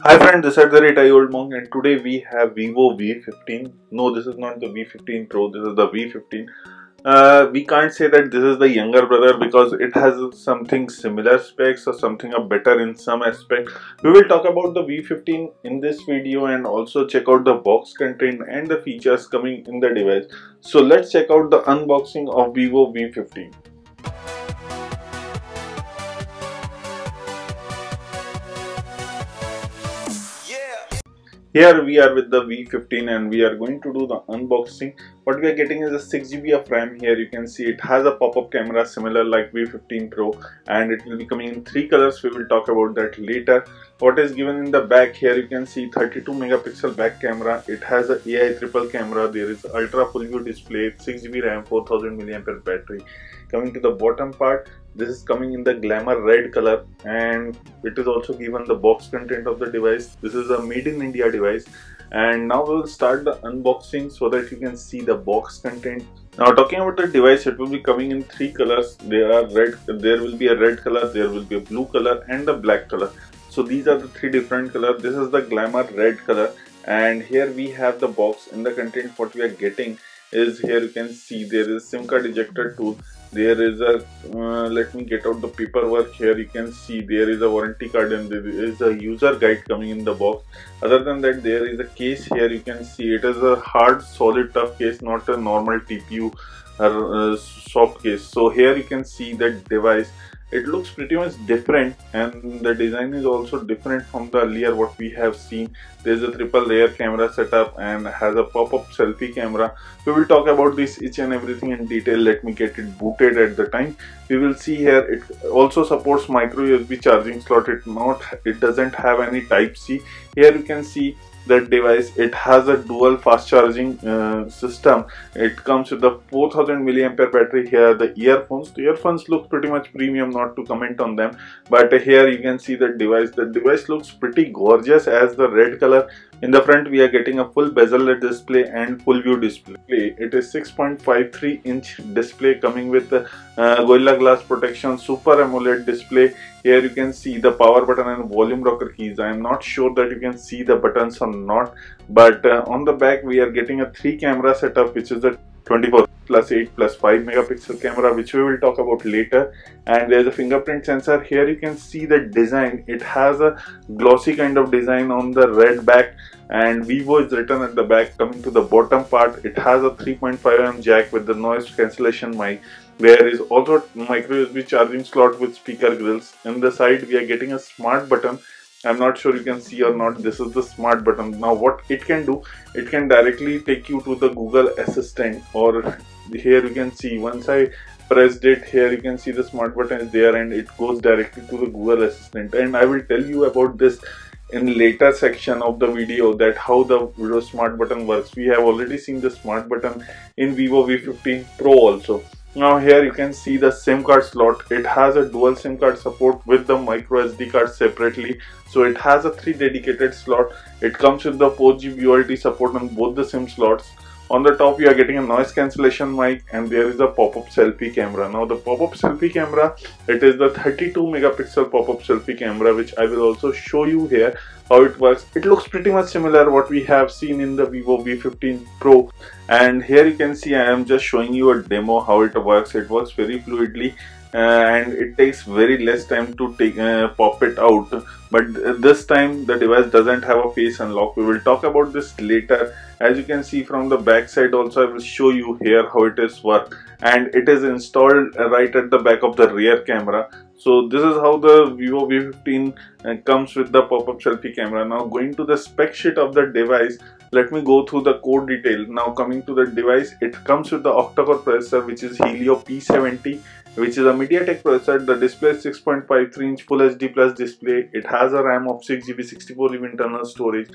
Hi friend, this is the rate I old monk, and today we have Vivo V15. No, this is not the V15 Pro, this is the V15. We can't say that this is the younger brother because it has something similar specs or something better in some aspect. We will talk about the V15 in this video and also check out the box content and the features coming in the device. So let's check out the unboxing of Vivo V15. Here we are with the V15 and we are going to do the unboxing. What we are getting is a 6GB of RAM. Here you can see it has a pop-up camera similar like V15 Pro, and it will be coming in 3 colors. We will talk about that later. What is given in the back, here you can see 32 megapixel back camera. It has a AI triple camera. There is ultra full view display, 6GB RAM, 4000 mAh battery. Coming to the bottom part, this is coming in the Glamour red color, and it is also given the box content of the device. This is a made in India device, and now we will start the unboxing so that you can see the box content. Now talking about the device, it will be coming in 3 colors. There will be a red color, there will be a blue color and a black color. So these are the 3 different colors. This is the Glamour red color, and here we have the box. In the content what we are getting is, here you can see there is SIM card ejector tool. There is a let me get out the paperwork. Here you can see there is a warranty card and there is a user guide coming in the box. Other than that, there is a case. Here you can see it is a hard solid tough case, not a normal TPU or soft case. So here you can see that device. It looks pretty much different, and the design is also different from the earlier what we have seen. There is a triple rear camera setup and has a pop-up selfie camera. We will talk about this each and everything in detail. Let me get it booted at the time. We will see here it also supports micro USB charging slot. It doesn't have any type C. Here you can see that device. It has a dual fast charging system. It comes with the 4000 mAh battery. Here the earphones look pretty much premium, not to comment on them, but here you can see the device looks pretty gorgeous as the red color. In the front we are getting a full bezel display and full view display. It is 6.53 inch display coming with Gorilla Glass protection, Super AMOLED display. Here you can see the power button and volume rocker keys. I am not sure that you can see the buttons or not, but on the back we are getting a 3 camera setup, which is the 24 plus 8 plus 5 megapixel camera, which we will talk about later. And there is a fingerprint sensor. Here you can see the design. It has a glossy kind of design on the red back, and Vivo is written at the back. Coming to the bottom part, it has a 3.5mm jack with the noise cancellation mic. There is also micro USB charging slot with speaker grills. In the side we are getting a smart button. I'm not sure you can see or not. This is the smart button. Now what it can do, it can directly take you to the Google Assistant, or here you can see once I pressed it, here you can see the smart button is there and it goes directly to the Google Assistant. And I will tell you about this in later section of the video, that how the smart button works. We have already seen the smart button in Vivo V15 Pro also. Now here you can see the SIM card slot. It has a dual SIM card support with the micro SD card separately. So it has a 3 dedicated slot. It comes with the 4G VoLTE support on both the SIM slots. On the top you are getting a noise cancellation mic, and there is a pop-up selfie camera. Now the pop-up selfie camera, it is the 32 megapixel pop-up selfie camera, which I will also show you here how it works. It looks pretty much similar what we have seen in the Vivo V15 Pro, and here you can see I am just showing you a demo how it works. It works very fluidly, and it takes very less time to pop it out, but this time the device doesn't have a face unlock. We will talk about this later. As you can see from the back side also, I will show you here how it is work, and it is installed right at the back of the rear camera. So this is how the Vivo V15 comes with the pop-up selfie camera. Now going to the spec sheet of the device, let me go through the core detail. Now coming to the device, it comes with the octa-core processor, which is Helio P70, which is a MediaTek processor. The display is 6.53 inch Full HD Plus display. It has a RAM of 6GB, 64GB internal storage.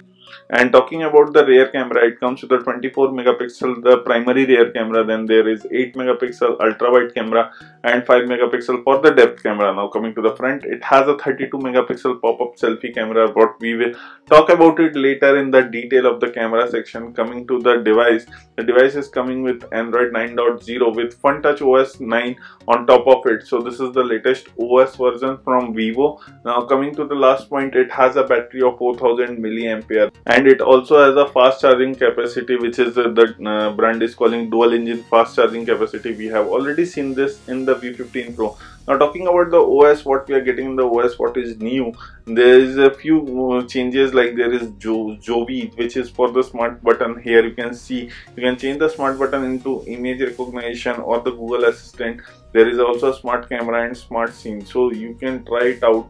And talking about the rear camera, it comes with a 24 megapixel the primary rear camera. Then there is 8 megapixel ultra wide camera and 5 megapixel for the depth camera. Now coming to the front, it has a 32 megapixel pop-up selfie camera. What we will talk about it later in the detail of the camera section. Coming to the device, The device is coming with Android 9.0 with FunTouch OS 9 on top of it. So this is the latest OS version from Vivo. Now coming to the last point, it has a battery of 4000 milliampere and it also has a fast charging capacity, which is the brand is calling dual engine fast charging capacity. We have already seen this in the V15 Pro. Now talking about the OS, what we are getting in the OS, what is new, there is a few changes, like there is Jovi, which is for the smart button. Here you can see you can change the smart button into image recognition or the Google Assistant. There is also a smart camera and smart scene, so you can try it out,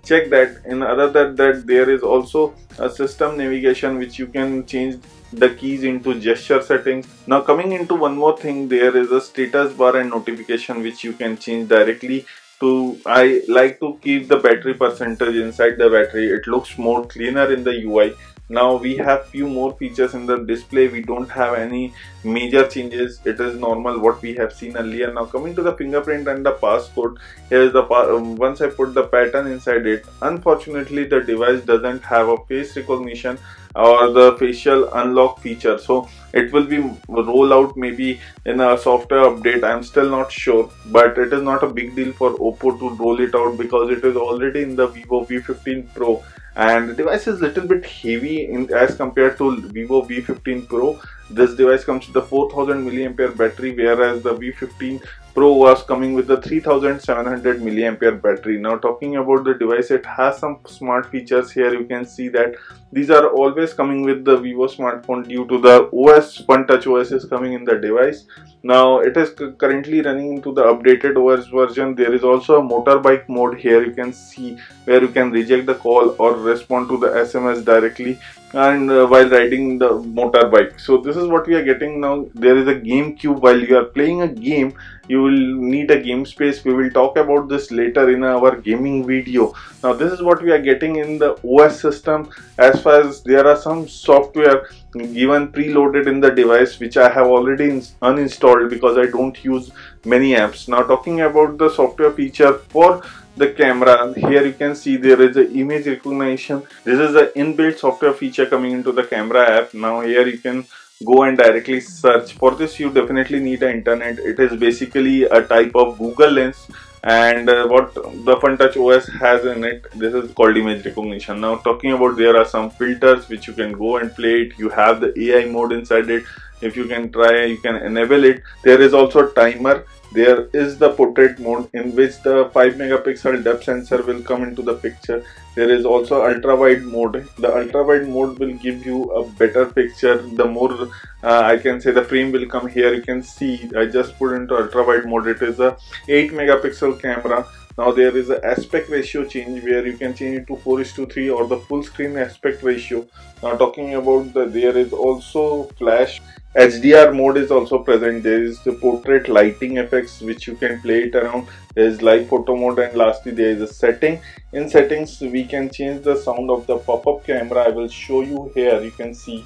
check that. And other than that, there is also a system navigation which you can change the keys into gesture settings. Now coming into one more thing, there is a status bar and notification which you can change directly to. I like to keep the battery percentage inside the battery. It looks more cleaner in the UI. Now we have few more features in the display. We don't have any major changes. It is normal what we have seen earlier. Now coming to the fingerprint and the passcode, here is the once I put the pattern inside it, unfortunately the device doesn't have a face recognition or the facial unlock feature, so it will be roll out maybe in a software update. I'm still not sure, but it is not a big deal for Oppo to roll it out because it is already in the Vivo V15 Pro, and the device is little bit heavy as compared to Vivo V15 Pro. This device comes with a 4000 milliampere battery, whereas the V15 Pro was coming with the 3700 milliampere battery. Now talking about the device, it has some smart features. Here you can see that these are always coming with the Vivo smartphone due to the OS, FunTouch OS is coming in the device. Now it is currently running into the updated OS version. There is also a motorbike mode. Here you can see where you can reject the call or respond to the SMS directly and while riding the motorbike. So this is what we are getting. Now there is a game cube. While you are playing a game, you will need a game space. We will talk about this later in our gaming video. Now this is what we are getting in the OS system. As far as there are some software given preloaded in the device which I have already uninstalled because I don't use many apps. Now talking about the software feature for the camera, here you can see there is a image recognition. This is an inbuilt software feature coming into the camera app. Now here you can go and directly search. For this you definitely need an internet. It is basically a type of Google Lens, and what the FunTouch OS has in it, this is called image recognition. Now talking about, there are some filters which you can go and play it. You have the AI mode inside it. If you can try, you can enable it. There is also a timer. There is the portrait mode in which the 5 megapixel depth sensor will come into the picture. There is also ultra wide mode. The ultra wide mode will give you a better picture. The more I can say, the frame will come. Here you can see I just put into ultra wide mode. It is a 8 megapixel camera. Now there is an aspect ratio change where you can change it to 4:3 or the full screen aspect ratio. Now talking about there is also flash. HDR mode is also present. There is the portrait lighting effects which you can play it around. There is live photo mode, and lastly there is a setting. In settings we can change the sound of the pop-up camera. I will show you here. You can see.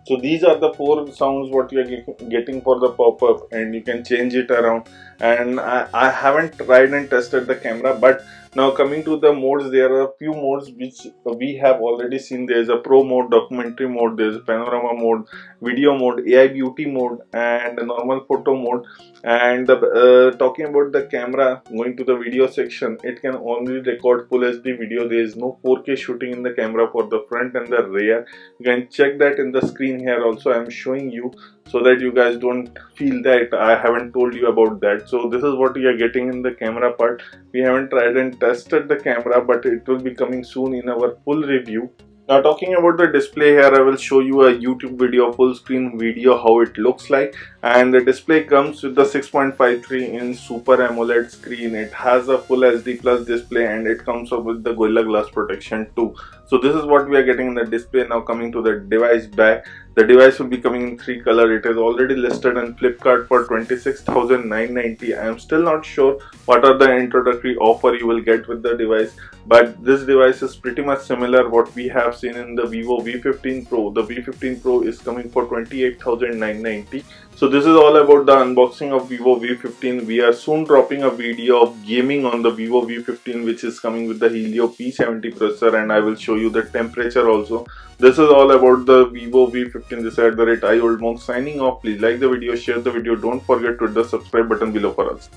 So these are the 4 sounds what you are getting for the pop-up, and you can change it around. And I haven't tried and tested the camera, but now coming to the modes, there are a few modes which we have already seen. There is a pro mode, documentary mode, there is a panorama mode, video mode, AI beauty mode, and a normal photo mode. And talking about the camera, going to the video section, it can only record full HD video. There is no 4K shooting in the camera for the front and the rear. You can check that in the screen here also. I am showing you so that you guys don't feel that I haven't told you about that. So this is what you are getting in the camera part. We haven't tried and tested the camera, but it will be coming soon in our full review. Now talking about the display, here I will show you a YouTube video, full screen video, how it looks like. And the display comes with the 6.53 inch Super AMOLED screen. It has a full HD plus display, and it comes up with the Gorilla Glass protection too. So this is what we are getting in the display. Now coming to the device back, The device will be coming in 3 color. It is already listed on Flipkart for 26,990. I am still not sure what are the introductory offer you will get with the device, but this device is pretty much similar what we have seen in the Vivo V15 Pro. The V15 Pro is coming for 28,990. So this is all about the unboxing of Vivo V15. We are soon dropping a video of gaming on the Vivo V15, which is coming with the Helio P70 processor, and I will show you the temperature also. This is all about the Vivo V15. This is @IOldMonk signing off. Please like the video, share the video. Don't forget to hit the subscribe button below for us.